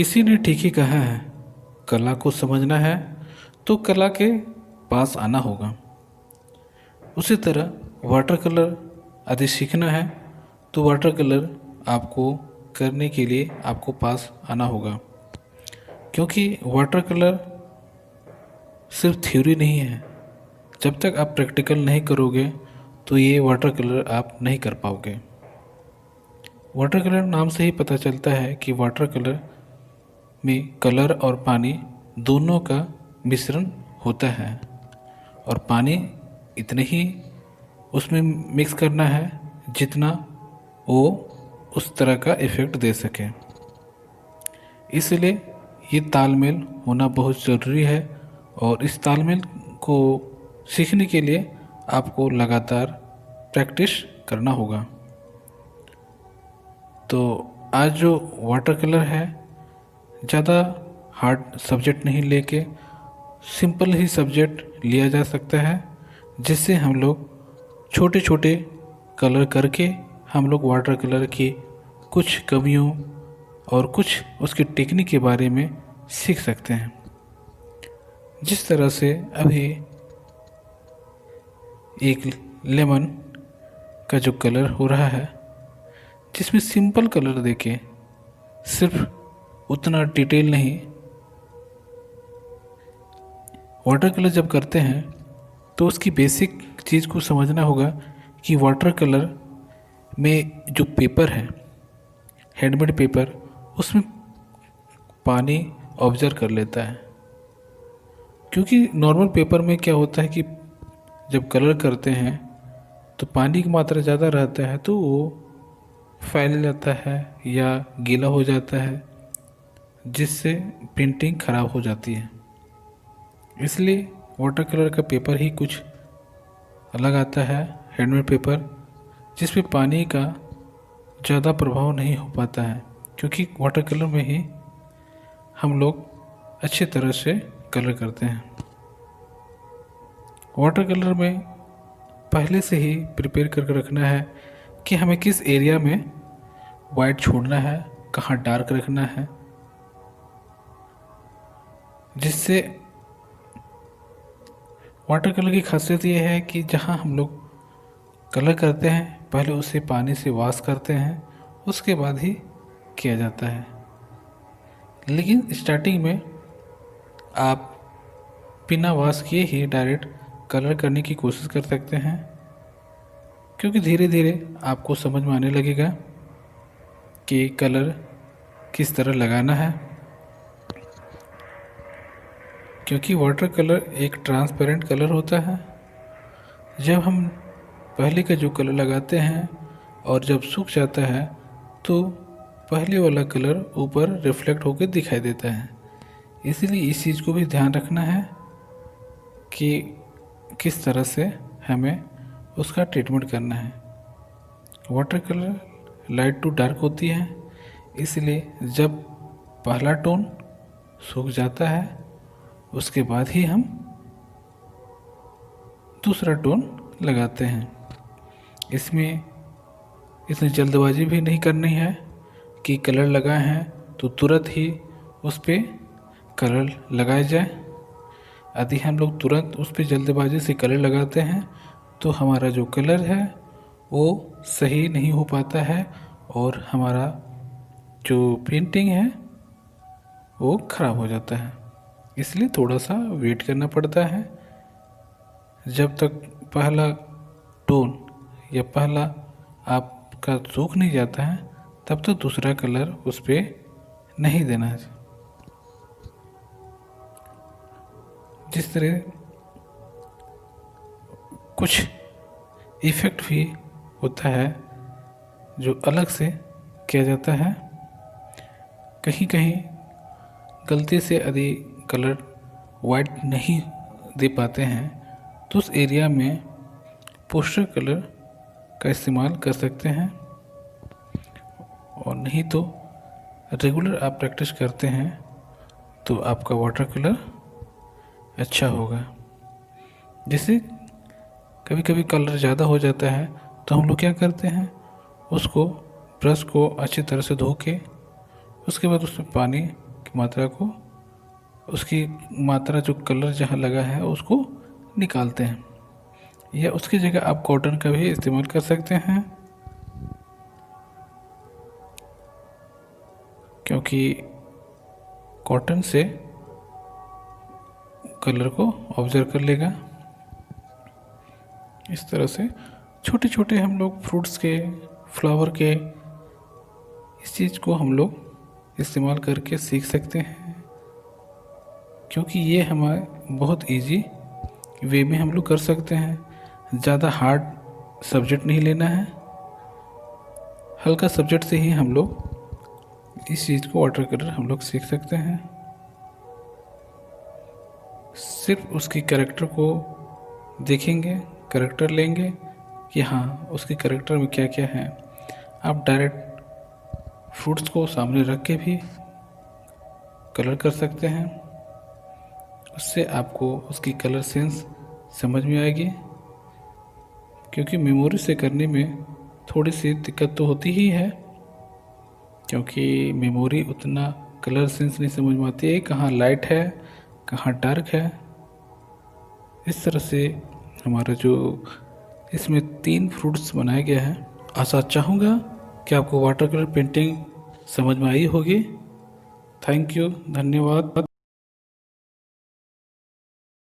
किसी ने ठीक ही कहा है, कला को समझना है तो कला के पास आना होगा। उसी तरह वाटर कलर यदि सीखना है तो वाटर कलर आपको करने के लिए आपको पास आना होगा, क्योंकि वाटर कलर सिर्फ थ्योरी नहीं है। जब तक आप प्रैक्टिकल नहीं करोगे तो ये वाटर कलर आप नहीं कर पाओगे। वाटर कलर नाम से ही पता चलता है कि वाटर कलर में कलर और पानी दोनों का मिश्रण होता है, और पानी इतने ही उसमें मिक्स करना है जितना वो उस तरह का इफ़ेक्ट दे सके। इसलिए ये तालमेल होना बहुत ज़रूरी है, और इस तालमेल को सीखने के लिए आपको लगातार प्रैक्टिस करना होगा। तो आज जो वाटर कलर है, ज़्यादा हार्ड सब्जेक्ट नहीं लेके सिंपल ही सब्जेक्ट लिया जा सकता है, जिससे हम लोग छोटे छोटे कलर करके हम लोग वाटर कलर की कुछ कमियों और कुछ उसकी टेक्निक के बारे में सीख सकते हैं। जिस तरह से अभी एक लेमन का जो कलर हो रहा है, जिसमें सिंपल कलर देके सिर्फ उतना डिटेल नहीं, वाटर कलर जब करते हैं तो उसकी बेसिक चीज़ को समझना होगा कि वाटर कलर में जो पेपर है, हैंडमेड पेपर, उसमें पानी ऑब्जर्व कर लेता है। क्योंकि नॉर्मल पेपर में क्या होता है कि जब कलर करते हैं तो पानी की मात्रा ज़्यादा रहता है तो वो फैल जाता है या गीला हो जाता है, जिससे पेंटिंग ख़राब हो जाती है। इसलिए वाटर कलर का पेपर ही कुछ अलग आता है, हैंडमेड पेपर, जिस पे पानी का ज़्यादा प्रभाव नहीं हो पाता है, क्योंकि वाटर कलर में ही हम लोग अच्छे तरह से कलर करते हैं। वाटर कलर में पहले से ही प्रिपेयर करके रखना है कि हमें किस एरिया में वाइट छोड़ना है, कहाँ डार्क रखना है, जिससे वाटर कलर की खासियत ये है कि जहाँ हम लोग कलर करते हैं पहले उसे पानी से वॉश करते हैं, उसके बाद ही किया जाता है। लेकिन स्टार्टिंग में आप बिना वॉश किए ही डायरेक्ट कलर करने की कोशिश कर सकते हैं, क्योंकि धीरे धीरे आपको समझ में आने लगेगा कि कलर किस तरह लगाना है। क्योंकि वाटर कलर एक ट्रांसपेरेंट कलर होता है। जब हम पहले का जो कलर लगाते हैं और जब सूख जाता है तो पहले वाला कलर ऊपर रिफ्लेक्ट होकर दिखाई देता है। इसीलिए इस चीज़ को भी ध्यान रखना है कि किस तरह से हमें उसका ट्रीटमेंट करना है। Water colour light to dark होती है, इसलिए जब पहला टोन सूख जाता है उसके बाद ही हम दूसरा टोन लगाते हैं। इसमें इतनी जल्दबाजी भी नहीं करनी है कि कलर लगाए हैं तो तुरंत ही उस पर कलर लगाया जाए। यदि हम लोग तुरंत उस पर जल्दबाजी से कलर लगाते हैं तो हमारा जो कलर है वो सही नहीं हो पाता है, और हमारा जो पेंटिंग है वो ख़राब हो जाता है। इसलिए थोड़ा सा वेट करना पड़ता है। जब तक पहला टोन या पहला आपका सूख नहीं जाता है तब तक दूसरा कलर उस पर नहीं देना है। जिस तरह कुछ इफ़ेक्ट भी होता है जो अलग से किया जाता है। कहीं कहीं गलती से यदि कलर वाइट नहीं दे पाते हैं तो उस एरिया में पोस्टर कलर का इस्तेमाल कर सकते हैं, और नहीं तो रेगुलर आप प्रैक्टिस करते हैं तो आपका वाटर कलर अच्छा होगा। जैसे कभी कभी कलर ज़्यादा हो जाता है तो हम लोग क्या करते हैं, उसको ब्रश को अच्छी तरह से धो के उसके बाद उसमें पानी की मात्रा को, उसकी मात्रा जो कलर जहाँ लगा है उसको निकालते हैं। या उसकी जगह आप कॉटन का भी इस्तेमाल कर सकते हैं, क्योंकि कॉटन से कलर को ऑब्जर्व कर लेगा। इस तरह से छोटे छोटे हम लोग फ्रूट्स के, फ्लावर के, इस चीज़ को हम लोग इस्तेमाल करके सीख सकते हैं, क्योंकि ये हमारे बहुत इजी वे में हम लोग कर सकते हैं। ज़्यादा हार्ड सब्जेक्ट नहीं लेना है, हल्का सब्जेक्ट से ही हम लोग इस चीज़ को वाटर कलर हम लोग सीख सकते हैं। सिर्फ उसकी कैरेक्टर को देखेंगे, कैरेक्टर लेंगे कि हाँ उसके कैरेक्टर में क्या क्या है। आप डायरेक्ट फ्रूट्स को सामने रख के भी कलर कर सकते हैं, उससे आपको उसकी कलर सेंस समझ में आएगी। क्योंकि मेमोरी से करने में थोड़ी सी दिक्कत तो होती ही है, क्योंकि मेमोरी उतना कलर सेंस नहीं समझ में आती है, कहाँ लाइट है कहाँ डार्क है। इस तरह से हमारा जो इसमें 3 फ्रूट्स बनाया गया है। आशा चाहूँगा कि आपको वाटर कलर पेंटिंग समझ में आई होगी। थैंक यू, धन्यवाद।